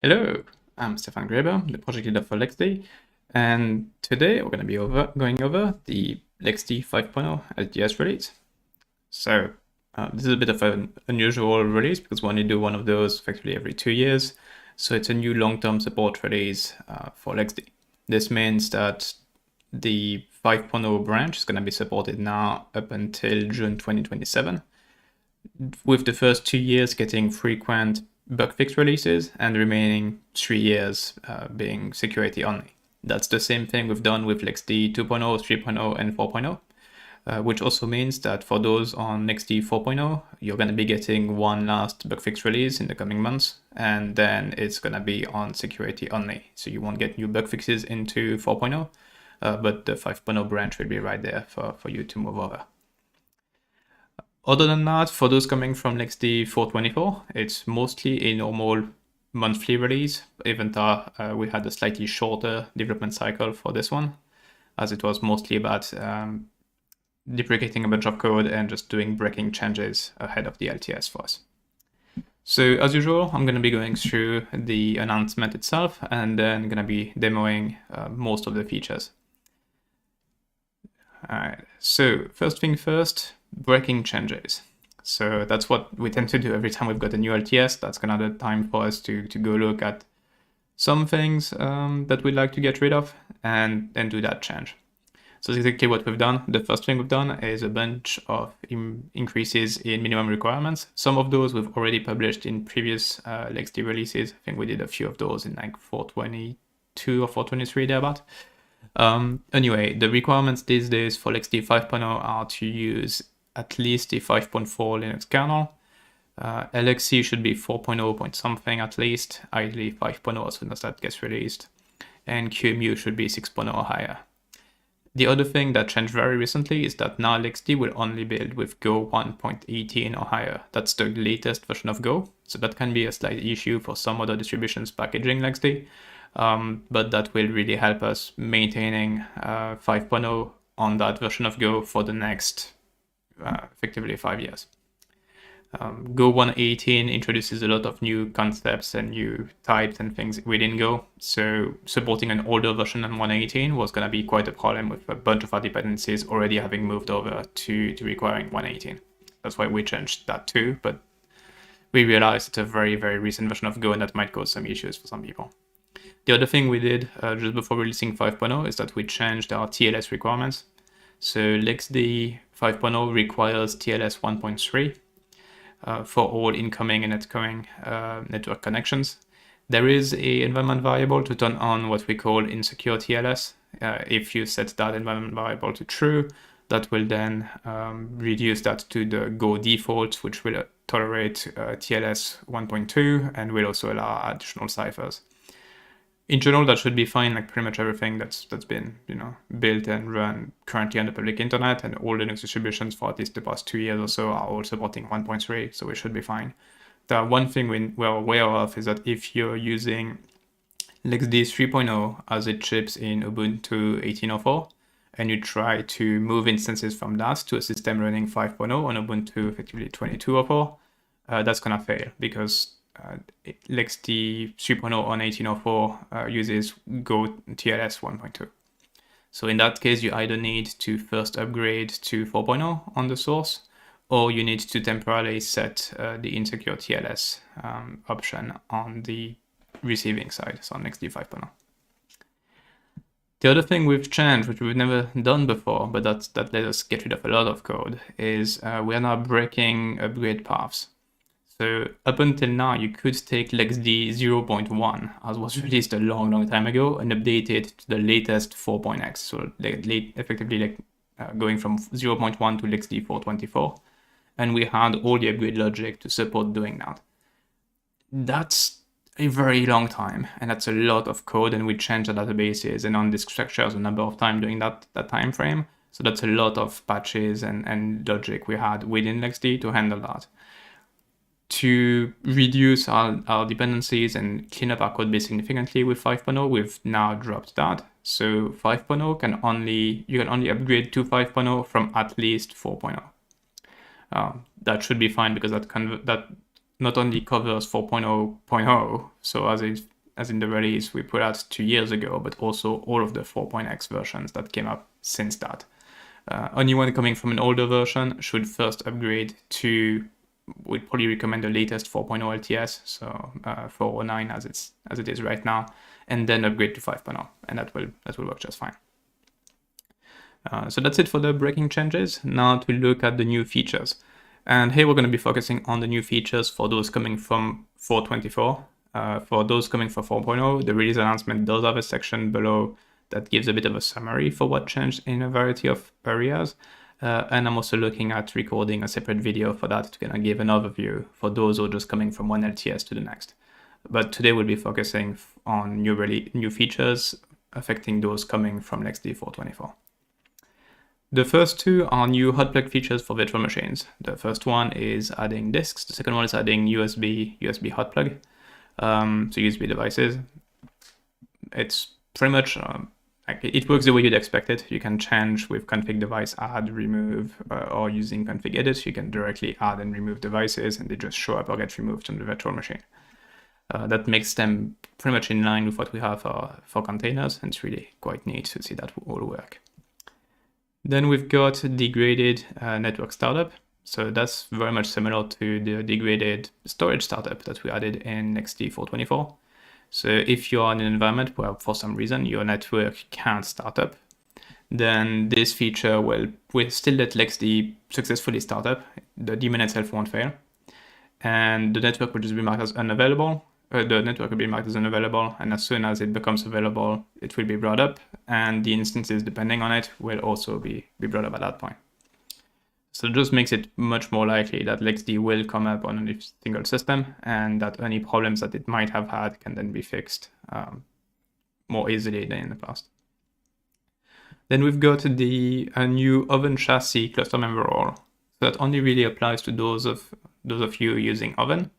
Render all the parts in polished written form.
Hello, I'm Stefan Graeber, the project leader for LXD, and today we're going to be going over the LXD 5.0 LTS release. So this is a bit of an unusual release because we only do one of those effectively every 2 years. So it's a new long-term support release for LXD. This means that the 5.0 branch is going to be supported now up until June 2027, with the first 2 years getting frequent bug fix releases and the remaining 3 years being security only. That's the same thing we've done with LXD 2.0, 3.0, and 4.0, which also means that for those on LXD 4.0, you're going to be getting one last bug fix release in the coming months, and then it's going to be on security only. So you won't get new bug fixes into 4.0, but the 5.0 branch will be right there for you to move over. Other than that, for those coming from LXD 4.24, it's mostly a normal monthly release, even though we had a slightly shorter development cycle for this one, as it was mostly about deprecating a bunch of code and just doing breaking changes ahead of the LTS for us. So as usual, I'm going to be going through the announcement itself and then going to be demoing most of the features. Alright, so first thing first, breaking changes. So that's what we tend to do every time we've got a new LTS. That's kind of the time for us to go look at some things that we'd like to get rid of and do that change. So that's exactly what we've done. The first thing we've done is a bunch of increases in minimum requirements. Some of those we've already published in previous LXD releases. I think we did a few of those in like 422 or 423 thereabout. Anyway, the requirements these days for LXD 5.0 are to use at least a 5.4 Linux kernel. LXC should be 4.0 point something at least, ideally 5.0 as soon as that gets released, and QEMU should be 6.0 or higher. The other thing that changed very recently is that now LXD will only build with Go 1.18 or higher. That's the latest version of Go, so that can be a slight issue for some other distributions packaging LXD. But that will really help us maintaining 5.0 on that version of Go for the next effectively 5 years. Go 1.18 introduces a lot of new concepts and new types and things within Go. So supporting an older version than 1.18 was going to be quite a problem with a bunch of our dependencies already having moved over to requiring 1.18. That's why we changed that too, but we realized it's a very, very recent version of Go and that might cause some issues for some people. The other thing we did just before releasing 5.0 is that we changed our TLS requirements. So LXD 5.0 requires TLS 1.3 for all incoming and outgoing network connections. There is an environment variable to turn on what we call insecure TLS. If you set that environment variable to true, that will then reduce that to the Go default, which will tolerate TLS 1.2 and will also allow additional ciphers. In general, that should be fine, like pretty much everything that's been built and run currently on the public internet, and all Linux distributions for at least the past 2 years or so are all supporting 1.3, so we should be fine. The one thing we're aware of is that if you're using LXD 3.0 as it ships in Ubuntu 18.04, and you try to move instances from that to a system running 5.0 on Ubuntu effectively 22.04, that's gonna fail because LXD 3.0 on 18.04 uses Go TLS 1.2. So in that case, you either need to first upgrade to 4.0 on the source, or you need to temporarily set the insecure TLS option on the receiving side, so on LXD 5.0. The other thing we've changed, which we've never done before, but that let us get rid of a lot of code, is we are now breaking upgrade paths. So up until now, you could take LXD 0.1, as was released a long time ago, and update it to the latest 4.x. So effectively going from 0.1 to LXD 4.24. And we had all the upgrade logic to support doing that. That's a very long time, and that's a lot of code, and we changed the databases and on disk structures a number of times during that time frame. So that's a lot of patches and logic we had within LXD to handle that. To reduce our dependencies and clean up our code base significantly with 5.0, we've now dropped that. So 5.0 you can only upgrade to 5.0 from at least 4.0. That should be fine because that not only covers 4.0.0, so as in the release we put out 2 years ago, but also all of the 4.x versions that came up since that. Anyone coming from an older version should first upgrade to, we'd probably recommend the latest 4.0 LTS, so 409 as it is right now, and then upgrade to 5.0, and that will work just fine. So that's it for the breaking changes. Now to look at the new features. And here we're going to be focusing on the new features for those coming from 4.24. For those coming from 4.0, the release announcement does have a section below that gives a bit of a summary for what changed in a variety of areas. And I'm also looking at recording a separate video for that to kind of give an overview for those who are just coming from one LTS to the next. But today we'll be focusing on new features affecting those coming from LXD 4.24. The first two are new hotplug features for virtual machines. The first one is adding disks. The second one is adding USB hotplug, so USB devices. It's pretty much, it works the way you'd expect it. You can change with config device add, remove, or using config edit. You can directly add and remove devices and they just show up or get removed from the virtual machine. That makes them pretty much in line with what we have for containers, and it's really quite neat to see that all work. Then we've got degraded network startup. So that's very much similar to the degraded storage startup that we added in LXD 4.24. So if you're in an environment where for some reason your network can't start up, then this feature will still let LXD successfully start up. The daemon itself won't fail. And the network will just be marked as unavailable. The network will be marked as unavailable, and as soon as it becomes available, it will be brought up, and the instances depending on it will also be brought up at that point. So it just makes it much more likely that LXD will come up on a single system, and that any problems that it might have had can then be fixed more easily than in the past. Then we've got a new ovn-chassis cluster member role. So that only really applies to those of you using Oven.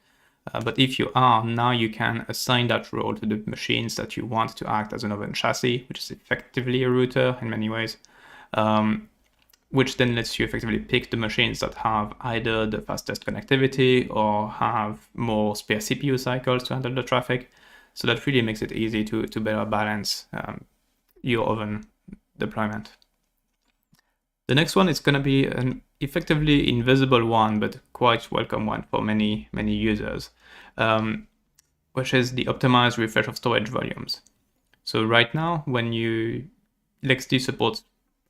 But if you are, now you can assign that role to the machines that you want to act as an ovn-chassis, which is effectively a router in many ways, which then lets you effectively pick the machines that have either the fastest connectivity or have more spare CPU cycles to handle the traffic. So that really makes it easy to better balance your Oven deployment. The next one is going to be an effectively invisible one, but quite welcome one for many users, which is the optimized refresh of storage volumes. So right now, when LXD supports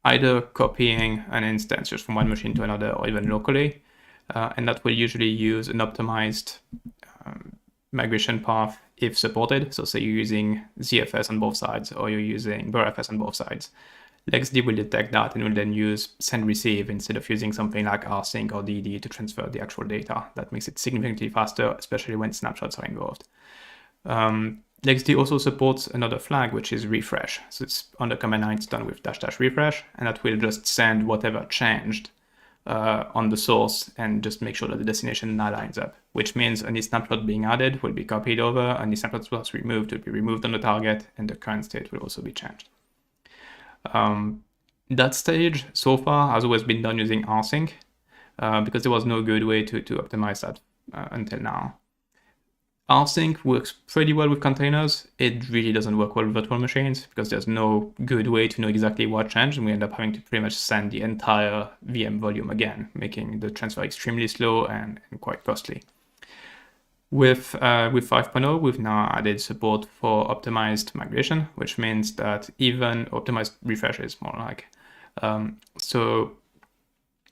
either copying an instance just from one machine to another or even locally, and that will usually use an optimized migration path if supported. So say you're using ZFS on both sides or you're using BRFS on both sides. LXD will detect that and will then use send receive instead of using something like rsync or DD to transfer the actual data. That makes it significantly faster, especially when snapshots are involved. LXD also supports another flag, which is refresh. So it's under command line, it's done with --refresh, and that will just send whatever changed on the source and just make sure that the destination now lines up, which means any snapshot being added will be copied over, any snapshot that was removed will be removed on the target, and the current state will also be changed. That stage so far has always been done using rsync because there was no good way to optimize that until now. Rsync works pretty well with containers. It really doesn't work well with virtual machines because there's no good way to know exactly what changed, and we end up having to pretty much send the entire VM volume again, making the transfer extremely slow and quite costly. With 5.0, we've now added support for optimized migration, which means that even optimized refreshes, more like. So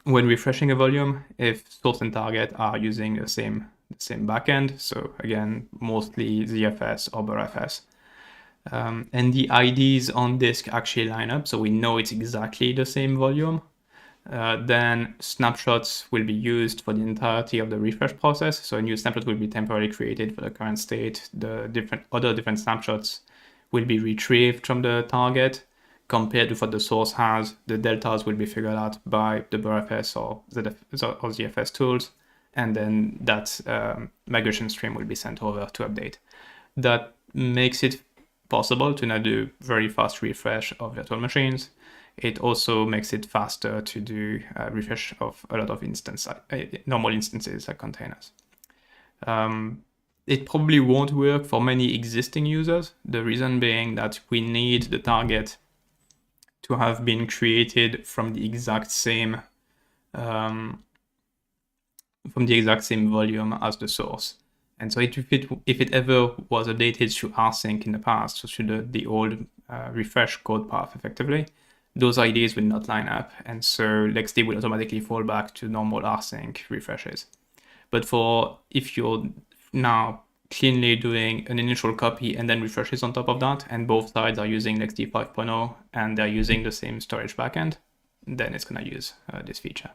when refreshing a volume, if source and target are using the same backend, so again, mostly ZFS or BRFS, and the IDs on disk actually line up, so we know it's exactly the same volume, then snapshots will be used for the entirety of the refresh process. So a new snapshot will be temporarily created for the current state. The different snapshots will be retrieved from the target compared with what the source has. The deltas will be figured out by the BRFS or ZFS tools, and then that migration stream will be sent over to update. That makes it possible to now do very fast refresh of virtual machines. It also makes it faster to do refresh of a lot of normal instances like containers. It probably won't work for many existing users. The reason being that we need the target to have been created from the exact same volume as the source. And so if it ever was updated through rsync in the past, so through the old refresh code path effectively, those IDs will not line up. And so LXD will automatically fall back to normal rsync refreshes. But if you're now cleanly doing an initial copy and then refreshes on top of that, and both sides are using LXD 5.0 and they're using the same storage backend, then it's going to use this feature.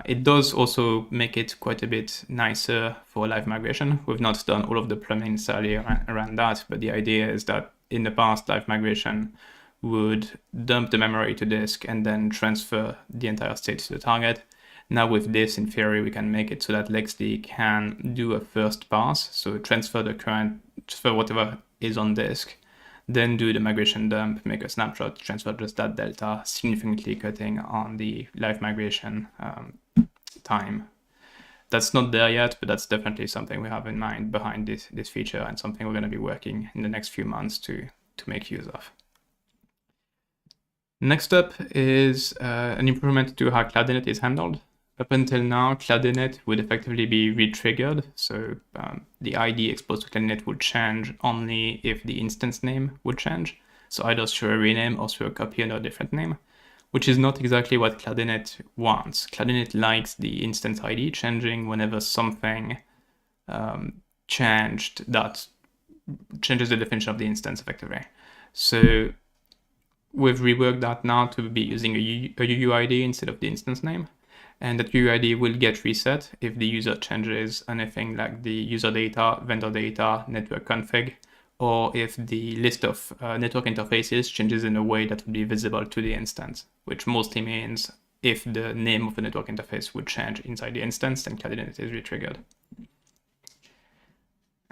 It does also make it quite a bit nicer for live migration. We've not done all of the plumbing necessarily around that, but the idea is that in the past, live migration would dump the memory to disk and then transfer the entire state to the target. Now with this, in theory, we can make it so that LXD can do a first pass, so transfer whatever is on disk, then do the migration dump, make a snapshot, transfer just that delta, significantly cutting on the live migration time. That's not there yet, but that's definitely something we have in mind behind this feature and something we're going to be working in the next few months to make use of. Next up is an improvement to how cloud-init is handled. Up until now, cloud-init would effectively be re-triggered, so the ID exposed to cloud-init would change only if the instance name would change, so either through a rename or through a copy under a different name, which is not exactly what cloud-init wants. Cloud-init likes the instance ID changing whenever something changed that changes the definition of the instance effectively. So we've reworked that now to be using a UUID instead of the instance name. And that UUID will get reset if the user changes anything like the user data, vendor data, network config, or if the list of network interfaces changes in a way that would be visible to the instance, which mostly means if the name of the network interface would change inside the instance, then cloud-init is re-triggered.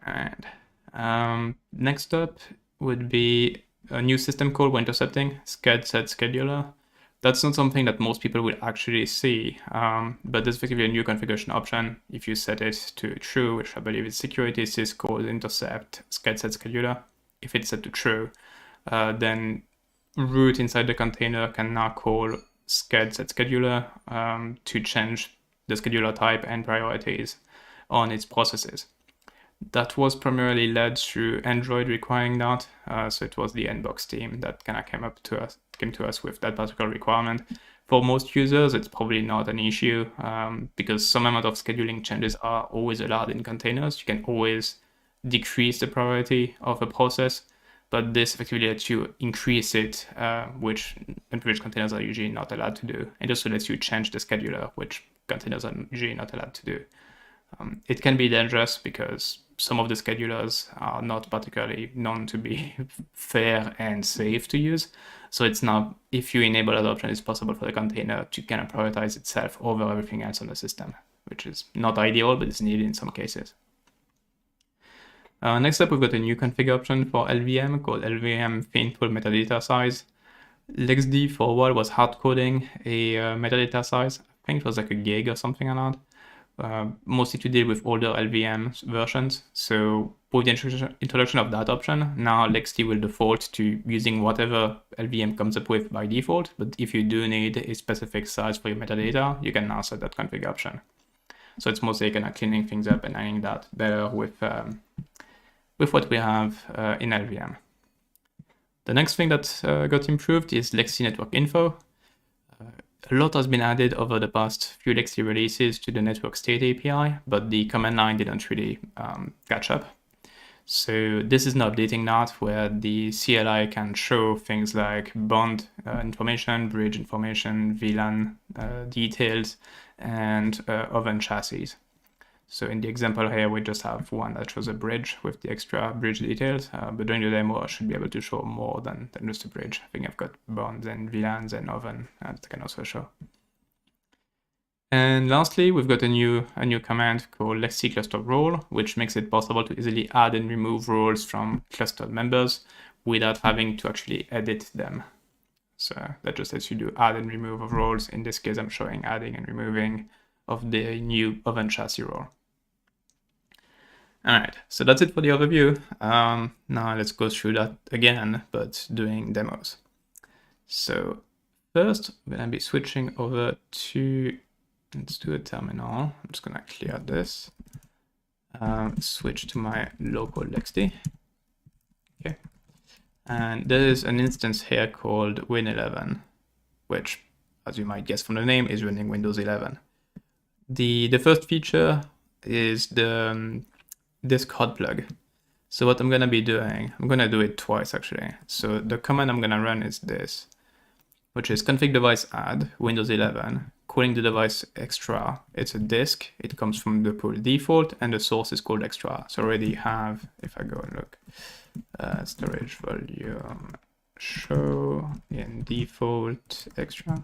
And next up would be a new system call we're intercepting, sched set scheduler. That's not something that most people will actually see, but there's effectively a new configuration option. If you set it to true, which I believe is security syscall intercept sched set scheduler, if it's set to true, then root inside the container can now call sched set scheduler to change the scheduler type and priorities on its processes. That was primarily led through Android requiring that, so it was the Nbox team that kind of came to us with that particular requirement. For most users, it's probably not an issue because some amount of scheduling changes are always allowed in containers. You can always decrease the priority of a process, but this effectively lets you increase it, which containers are usually not allowed to do. It also lets you change the scheduler, which containers are usually not allowed to do. It can be dangerous because some of the schedulers are not particularly known to be fair and safe to use. So it's not, if you enable that option, it's possible for the container to kind of prioritize itself over everything else on the system, which is not ideal, but it's needed in some cases. Next up, we've got a new config option for LVM called LVM painful metadata size. LXD for a while was hard coding a metadata size. I think it was like a gig or something like that. Mostly to deal with older LVM versions. So with the introduction of that option, now LXD will default to using whatever LVM comes up with by default. But if you do need a specific size for your metadata, you can now set that config option. So it's mostly kind of cleaning things up and adding that better with what we have in LVM. The next thing that got improved is LXD network info. A lot has been added over the past few LXD releases to the network state API, but the command line didn't really catch up. So this is now updating that, where the CLI can show things like bond information, bridge information, VLAN details, and ovn-chassis. So in the example here, we just have one that shows a bridge with the extra bridge details, but during the demo, I should be able to show more than just a bridge. I think I've got bonds and VLANs and oven that I can also show. And lastly, we've got a new command called LXD cluster role, which makes it possible to easily add and remove roles from clustered members without having to actually edit them. So that just lets you do add and remove of roles. In this case, I'm showing adding and removing of the new ovn-chassis role. All right, so that's it for the overview. Now let's go through that again, but doing demos. So first, we're gonna be switching over to, let's do a terminal. I'm just gonna clear this. Switch to my local LXD. Okay. And there's an instance here called Win11, which, as you might guess from the name, is running Windows 11. The first feature is the disk hotplug. So what I'm gonna be doing, I'm gonna do it twice actually. So the command I'm gonna run is this, which is config device add Windows 11, calling the device extra. It's a disk, it comes from the pool default, and the source is called extra. So I already have, if I go and look, storage volume show in default extra.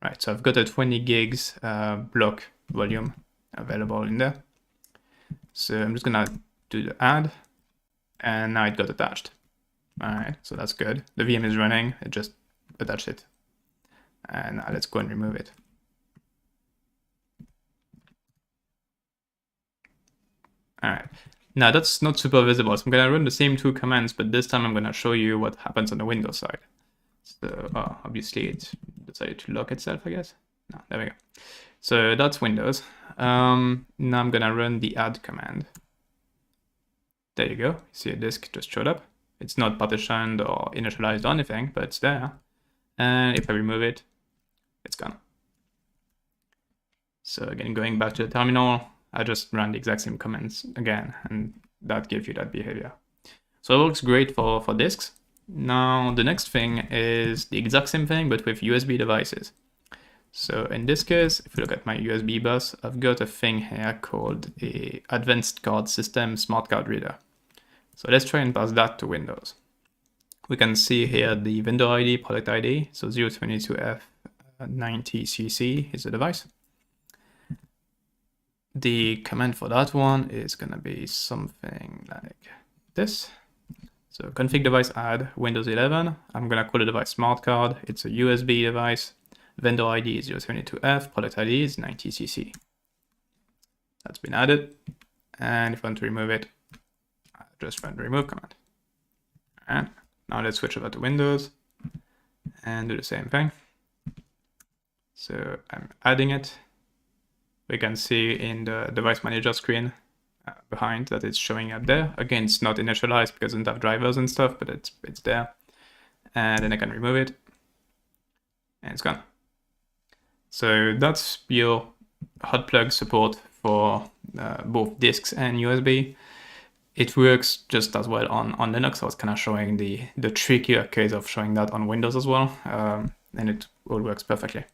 Right, so I've got a 20 gigs block volume available in there. So I'm just gonna do the add, and now it got attached. All right, so that's good. The VM is running, it just attached it. And now let's go and remove it. All right, now that's not super visible, so I'm gonna run the same two commands, but this time I'm gonna show you what happens on the Windows side. So obviously it decided to lock itself, I guess. No, there we go. So that's Windows. Now I'm gonna run the add command. There you go. You see a disk just showed up. It's not partitioned or initialized or anything, but it's there. And if I remove it, it's gone. So again, going back to the terminal, I just ran the exact same commands again, and that gives you that behavior. So it works great for disks. Now, the next thing is the exact same thing, but with USB devices. So in this case, if you look at my USB bus, I've got a thing here called a Advanced Card System Smart Card Reader. So let's try and pass that to Windows. We can see here the vendor ID, product ID, so 022F90CC is the device. The command for that one is gonna be something like this. So config device add Windows 11. I'm gonna call the device smart card. It's a USB device. Vendor ID is 022F, product ID is 90CC. That's been added. And if I want to remove it, I just run the remove command. And now let's switch over to Windows and do the same thing. So I'm adding it. We can see in the device manager screen behind that it's showing up there. Again, it's not initialized because it doesn't have drivers and stuff, but it's there. And then I can remove it and it's gone. So that's your hot plug support for both disks and USB. It works just as well on Linux. I was kind of showing the trickier case of showing that on Windows as well, and it all works perfectly.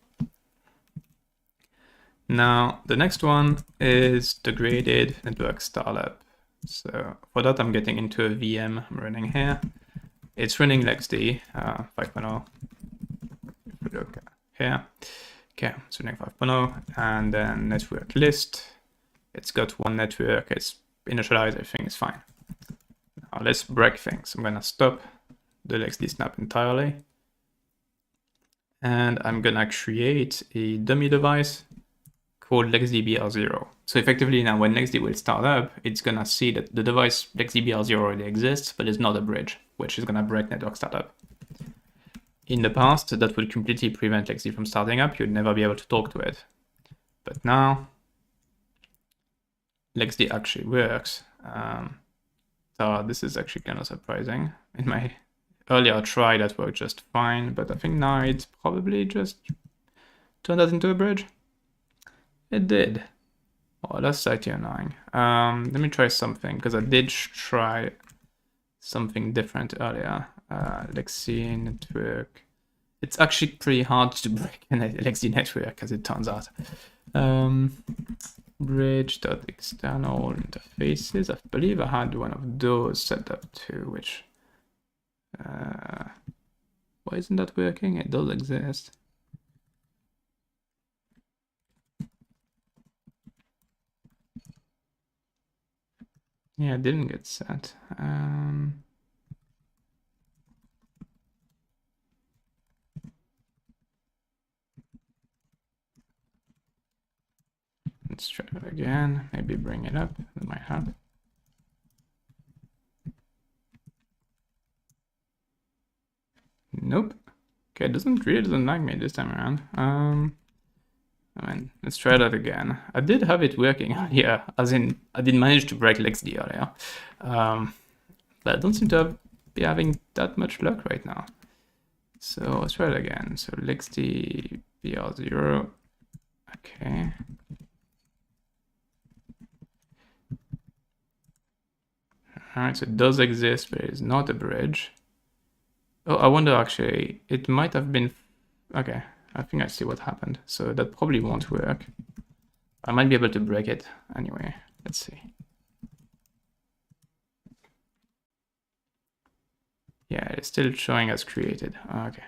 Now, the next one is Degraded network startup. So for that, I'm getting into a VM I'm running here. It's running LXD 5.0. If we look here, okay, it's running 5.0, and then network list. It's got one network, it's initialized, everything is fine. Now let's break things. I'm gonna stop the LXD snap entirely. And I'm gonna create a dummy device called LXDBR0. So effectively now when LXD will start up, it's gonna see that the device LXDBR0 already exists, but it's not a bridge, which is gonna break network startup. In the past, that would completely prevent LXD from starting up. You'd never be able to talk to it. But now, LXD actually works. So this is actually kind of surprising. In my earlier try, that worked just fine, but I think now it's probably just turned that into a bridge. It did. Oh, that's slightly annoying. Let me try something, because I did try something different earlier. LXD network. It's actually pretty hard to break an LXD network, as it turns out. Bridge.external interfaces. I believe I had one of those set up too, which... why isn't that working? It does exist. Yeah, it didn't get set. Let's try it again. Maybe bring it up. That might help. Nope. Okay, it really doesn't like me this time around. I mean, let's try that again. I did have it working earlier, as in I did manage to break LXD earlier. But I don't seem to be having that much luck right now. So let's try it again. So LXD BR0. Okay. Alright, so it does exist, but it is not a bridge. Oh, I wonder actually, it might have been... Okay, I think I see what happened. So that probably won't work. I might be able to break it anyway. Let's see. Yeah, it's still showing as created. Okay.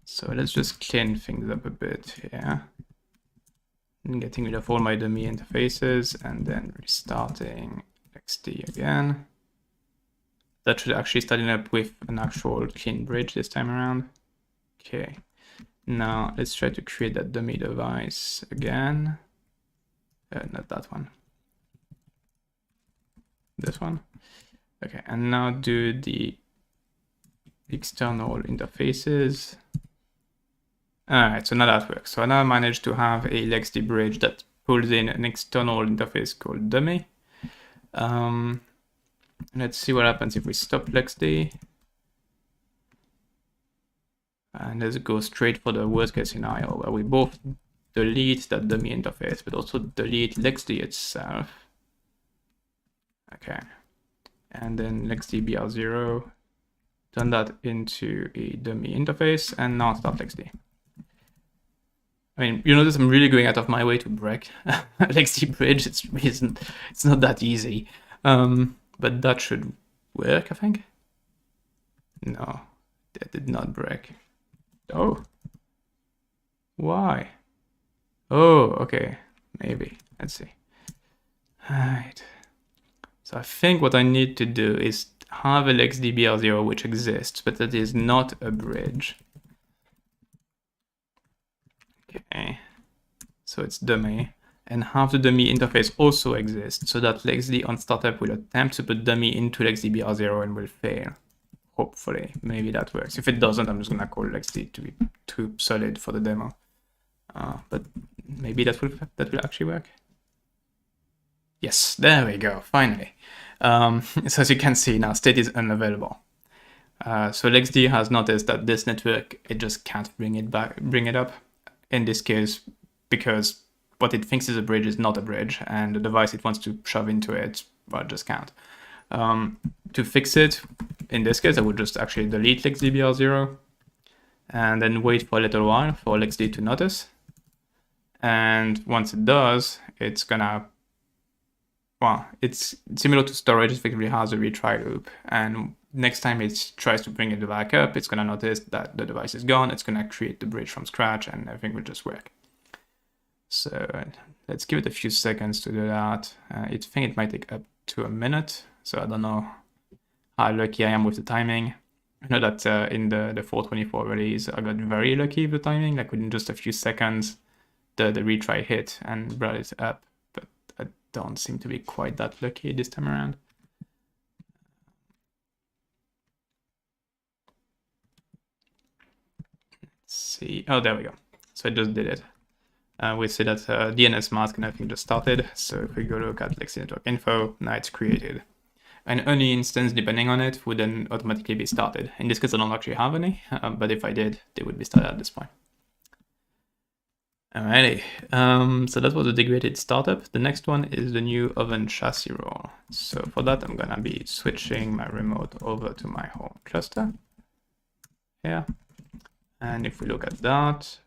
So let's just clean things up a bit here. And getting rid of all my dummy interfaces and then restarting LXD again. That should actually start up with an actual clean bridge this time around. Okay. Now let's try to create that dummy device again. Not that one. This one. Okay, and now do the external interfaces. Alright, so now that works. So I now managed to have a LXD bridge that pulls in an external interface called dummy. Let's see what happens if we stop LXD. And let's go straight for the worst case scenario where we both delete that dummy interface, but also delete LXD itself. Okay. And then LXD BR0, turn that into a dummy interface, and now start LXD. I mean, you notice I'm really going out of my way to break LXD bridge. It's not that easy. But that should work, I think. No, that did not break. Oh. Why? Oh, okay. Maybe. Let's see. Alright. So I think what I need to do is have LXD BR0 which exists, but that is not a bridge. Okay. So it's dummy. And have the dummy interface also exist, so that LXD on startup will attempt to put dummy into LXD BR0 and will fail. Hopefully, maybe that works. If it doesn't, I'm just gonna call LXD to be too solid for the demo. But maybe that will actually work. Yes, there we go, finally. So as you can see now, state is unavailable. So LXD has noticed that this network, it just can't bring it up. In this case, because what it thinks is a bridge is not a bridge, and the device it wants to shove into it, well, just can't. To fix it, in this case, I would just actually delete LXD BR0 and then wait for a little while for LXD to notice. And once it does, it's gonna, well, it's similar to storage, it effectively has a retry loop. And next time it tries to bring it back up, it's gonna notice that the device is gone, it's gonna create the bridge from scratch, and everything will just work. So let's give it a few seconds to do that. I think it might take up to a minute, so I don't know how lucky I am with the timing. I know that in the 424 release, I got very lucky with the timing, like within just a few seconds, the retry hit and brought it up, but I don't seem to be quite that lucky this time around. Let's see, oh, there we go. So I just did it. We see that DNS mask and everything just started. So if we go look at LXD network info, now it's created. And any instance, depending on it, would then automatically be started. In this case, I don't actually have any, but if I did, they would be started at this point. Alrighty, so that was the degraded startup. The next one is the new ovn-chassis role. So for that, I'm gonna be switching my remote over to my home cluster here. And if we look at that,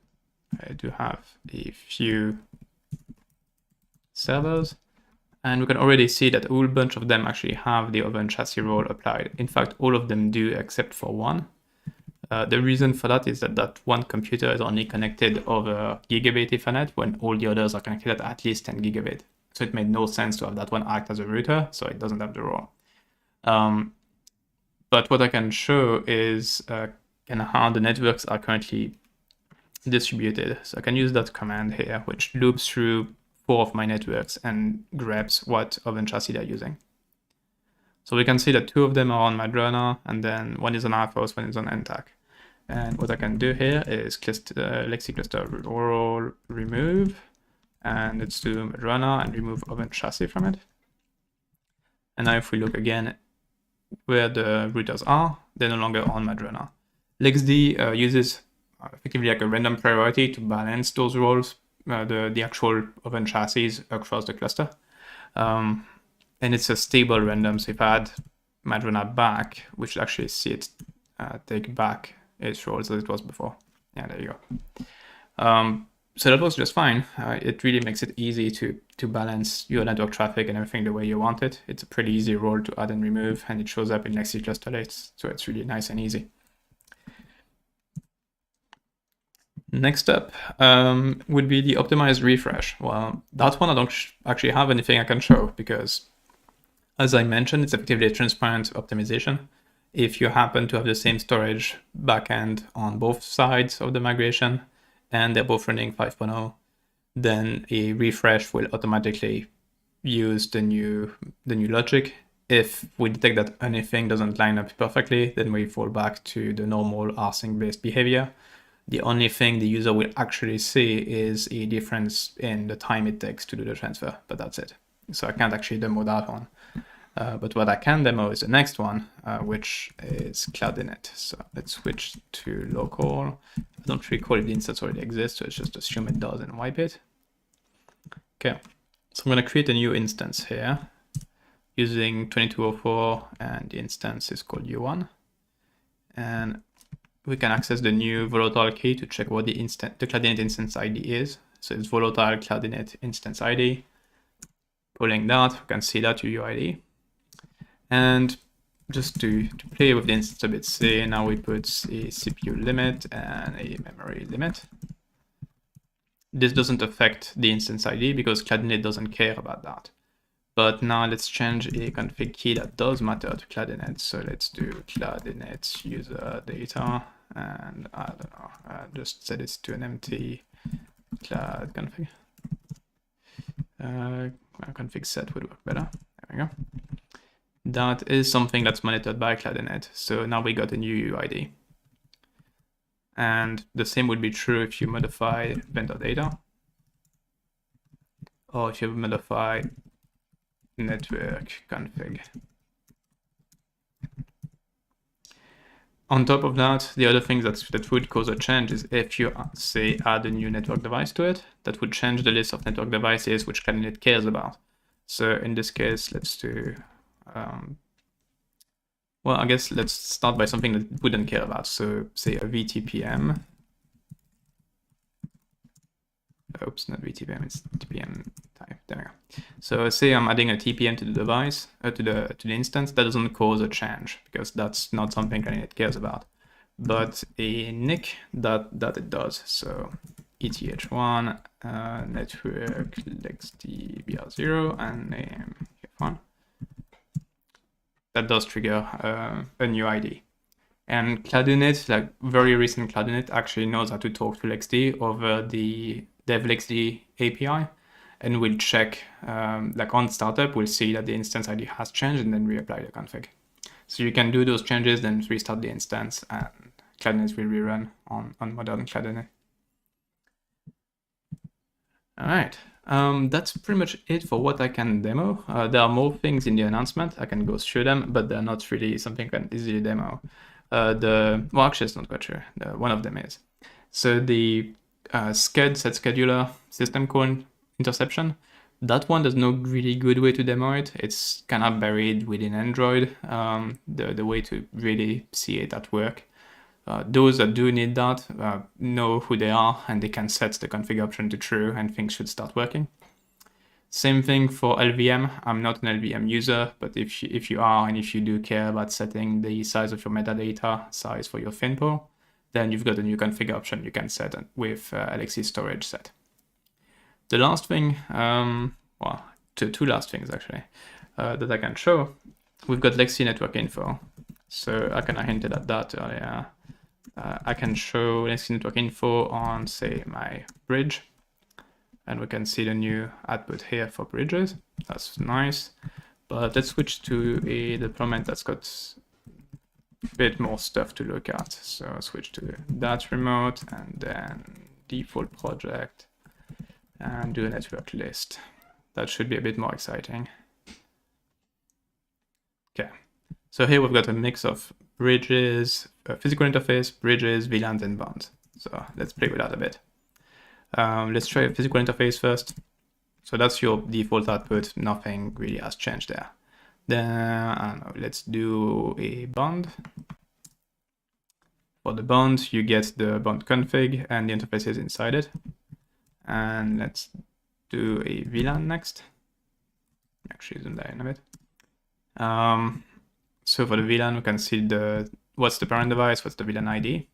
I do have a few servers, and we can already see that a whole bunch of them actually have the ovn-chassis role applied. In fact, all of them do except for one. The reason for that is that one computer is only connected over gigabit Ethernet when all the others are connected at least 10 gigabit. So it made no sense to have that one act as a router, so it doesn't have the role. But what I can show is kind of how the networks are currently distributed. So I can use that command here, which loops through 4 of my networks and grabs what ovn-chassis they're using. So we can see that 2 of them are on Madrona, and then one is on RFOS, one is on NTAC. And what I can do here is LXD cluster roll remove, and let's do Madrona and remove ovn-chassis from it. And now if we look again where the routers are, they're no longer on Madrona. LXD uses effectively like a random priority to balance those roles, the actual ovn-chassis across the cluster. And it's a stable random, so if I add Madrona back, we should actually see it take back its roles as it was before. Yeah, there you go. So that works just fine. It really makes it easy to balance your network traffic and everything the way you want it. It's a pretty easy role to add and remove, and it shows up in LXD cluster lists, so it's really nice and easy. Next up would be the optimized refresh. Well, that one I don't actually have anything I can show because, as I mentioned, it's effectively a transparent optimization. If you happen to have the same storage backend on both sides of the migration and they're both running 5.0, then a refresh will automatically use the new logic. If we detect that anything doesn't line up perfectly, then we fall back to the normal rsync-based behavior. The only thing the user will actually see is a difference in the time it takes to do the transfer, but that's it. So I can't actually demo that one. But what I can demo is the next one, which is cloud-init. So let's switch to local. I don't recall if the instance already exists, so let's just assume it does and wipe it. Okay, so I'm going to create a new instance here using 2204, and the instance is called U1. And we can access the new volatile key to check what the cloud-init instance ID is. So it's volatile cloud-init instance ID. Pulling that, we can see that UUID. And just to play with the instance a bit, say now we put a CPU limit and a memory limit. This doesn't affect the instance ID because cloud-init doesn't care about that. But now let's change a config key that does matter to cloud-init. So let's do cloud-init user data, and I don't know, just set it to an empty cloud config. Config set would work better. There we go. That is something that's monitored by cloud-init. So now we got a new UUID. And the same would be true if you modify vendor data, or if you modify network config. On top of that, the other thing that would cause a change is if you, say, add a new network device to it, that would change the list of network devices which cloud-init cares about. So in this case, let's do, well, I guess let's start by something that it wouldn't care about. So say a VTPM. Oops, not VTPM, it's TPM type. There we go. So say I'm adding a TPM to the device, to the instance. That doesn't cause a change because that's not something it cares about. But a NIC that it does. So ETH1 network LXD BR0 and name F1. That does trigger a new ID. And cloud-init, like very recent cloud-init, actually knows how to talk to LXD over the dev-LXD API, and we'll check, like on startup, we'll see that the instance ID has changed and then reapply the config. So you can do those changes, then restart the instance, and cloud-init will rerun on modern cloud-init. All right, that's pretty much it for what I can demo. There are more things in the announcement. I can go through them, but they're not really something I can easily demo. Well, actually, it's not quite sure. One of them is. So the set scheduler system call interception, that one, there's no really good way to demo it. It's kind of buried within Android, the way to really see it at work. Those that do need that know who they are, and they can set the config option to true, and things should start working. Same thing for LVM. I'm not an LVM user, but if you are, and if you do care about setting the size of your metadata size for your FinPO, then you've got a new config option you can set with LXD storage set. The last thing, well, two last things actually, that I can show. We've got LXD network info. So I kind of hinted at that earlier. I can show LXD network info on, say, my bridge. And we can see the new output here for bridges. That's nice. But let's switch to a deployment that's got a bit more stuff to look at. So I'll switch to that remote and then default project and do a network list. That should be a bit more exciting. Okay, so here we've got a mix of bridges, physical interface, bridges, VLANs, and bonds. So let's play with that a bit. Let's try a physical interface first. So that's your default output. Nothing really has changed there. Then I don't know, let's do a bond. For the bond, you get the bond config and the interfaces inside it. And let's do a VLAN next. Actually, zoom that in a bit. So for the VLAN, we can see what's the parent device, what's the VLAN ID.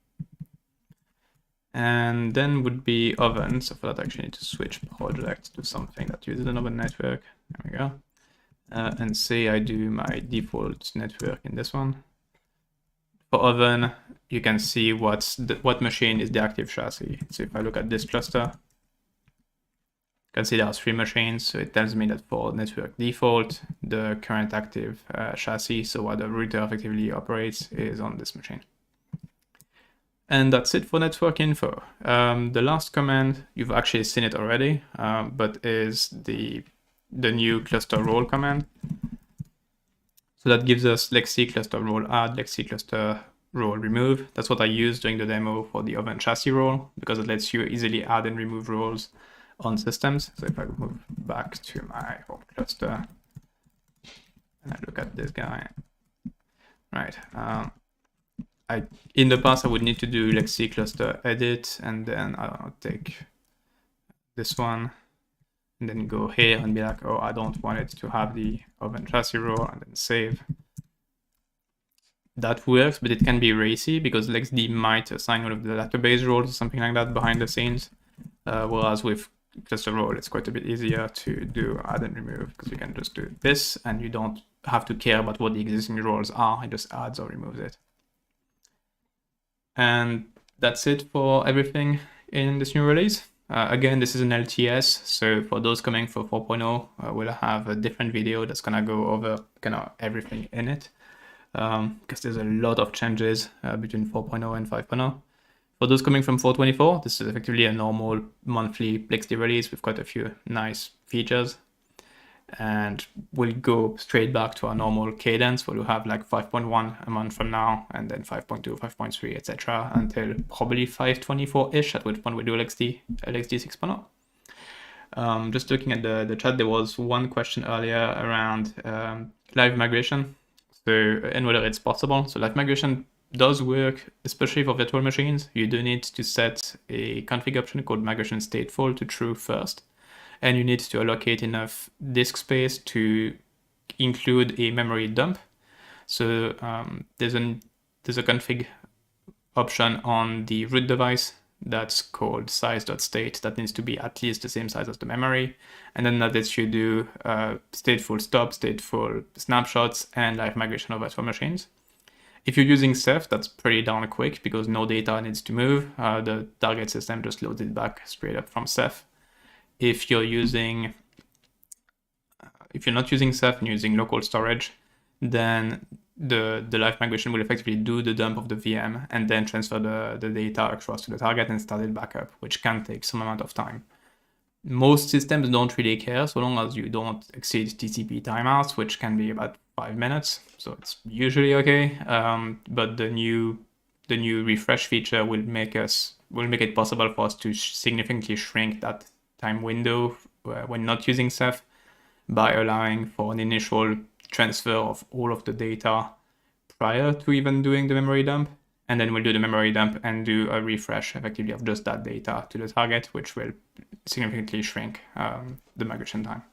And then would be oven. So for that, I actually need to switch project to something that uses an oven network. There we go. And say I do my default network in this one. For oven, you can see what machine is the active chassis. So if I look at this cluster, you can see there are 3 machines. So it tells me that for network default, the current active chassis, so what the router effectively operates, is on this machine. And that's it for network info. The last command, you've actually seen it already, but is the new cluster role command. So that gives us LXD cluster role add, LXD cluster role remove. That's what I used during the demo for the ovn-chassis role, because it lets you easily add and remove roles on systems. So if I move back to my home cluster and I look at this guy, right? In the past, I would need to do LXD cluster edit, and then I don't know, take this one and then go here and be like, oh, I don't want it to have the ovn-chassis role, and then save. That works, but it can be racy because LXD might assign one of the database roles or something like that behind the scenes. Whereas with cluster role, it's quite a bit easier to do add and remove because you can just do this and you don't have to care about what the existing roles are. It just adds or removes it. And that's it for everything in this new release. Again, this is an LTS, so for those coming for 4.0, we'll have a different video that's gonna go over kind of everything in it, because there's a lot of changes between 4.0 and 5.0. For those coming from 4.24, this is effectively a normal monthly LXD release with quite a few nice features. And we'll go straight back to our normal cadence where we'll have like 5.1 a month from now, and then 5.2, 5.3, etc. until probably 5.24-ish, at which point we do LXD 6.0. Just looking at the chat, there was one question earlier around live migration, and whether it's possible. So live migration does work, especially for virtual machines. You do need to set a config option called migration stateful to true first. And you need to allocate enough disk space to include a memory dump. So there's a config option on the root device that's called size.state that needs to be at least the same size as the memory. And then that lets you do stateful stop, stateful snapshots, and live migration of virtual machines. If you're using Ceph, that's pretty darn quick because no data needs to move. The target system just loads it back straight up from Ceph. If you're not using Ceph and using local storage, then the live migration will effectively do the dump of the VM and then transfer the data across to the target and start it back up, which can take some amount of time. Most systems don't really care so long as you don't exceed TCP timeouts, which can be about 5 minutes, so it's usually okay. But the new refresh feature will make it possible for us to significantly shrink that time window when not using Ceph by allowing for an initial transfer of all of the data prior to even doing the memory dump. And then we'll do the memory dump and do a refresh effectively of just that data to the target, which will significantly shrink the migration time.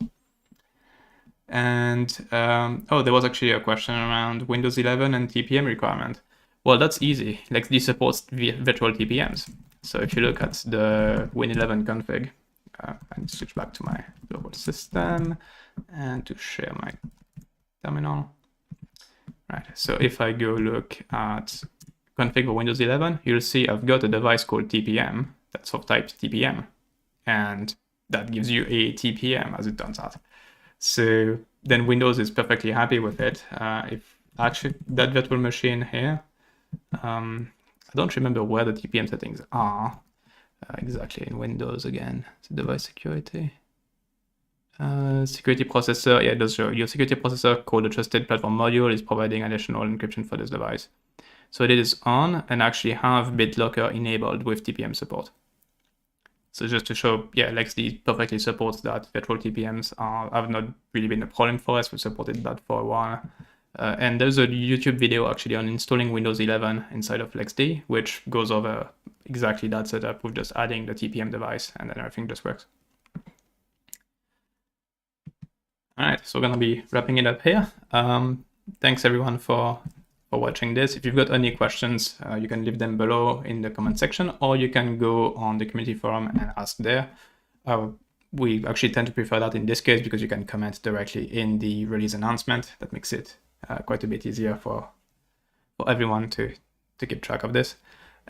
And there was actually a question around Windows 11 and TPM requirement. Well, that's easy. LXD supports virtual TPMs. So if you look at the Win11 config, and switch back to my local system and to share my terminal. Right, so if I go look at config for Windows 11, you'll see I've got a device called TPM that's of type TPM, and that gives you a TPM as it turns out. So then Windows is perfectly happy with it. If actually that virtual machine here, I don't remember where the TPM settings are exactly in Windows again. So device security. Security processor, yeah, it does show your security processor called a trusted platform module is providing additional encryption for this device. So it is on and actually have BitLocker enabled with TPM support. So just to show, yeah, LXD perfectly supports that. Virtual TPMs have not really been a problem for us. We supported that for a while. And there's a YouTube video actually on installing Windows 11 inside of LXD, which goes over exactly that setup with just adding the TPM device, and then everything just works. All right, so we're gonna be wrapping it up here. Thanks everyone for watching this. If you've got any questions, you can leave them below in the comment section, or you can go on the community forum and ask there. We actually tend to prefer that in this case because you can comment directly in the release announcement. That makes it quite a bit easier for everyone to keep track of this.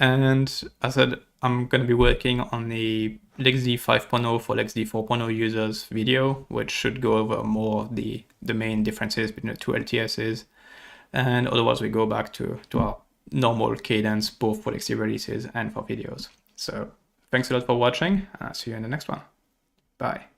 And as I said, I'm going to be working on the LXD 5.0 for LXD 4.0 users video, which should go over more the main differences between the two LTSs. And otherwise we go back to our normal cadence, both for LXD releases and for videos. So thanks a lot for watching, and I'll see you in the next one. Bye.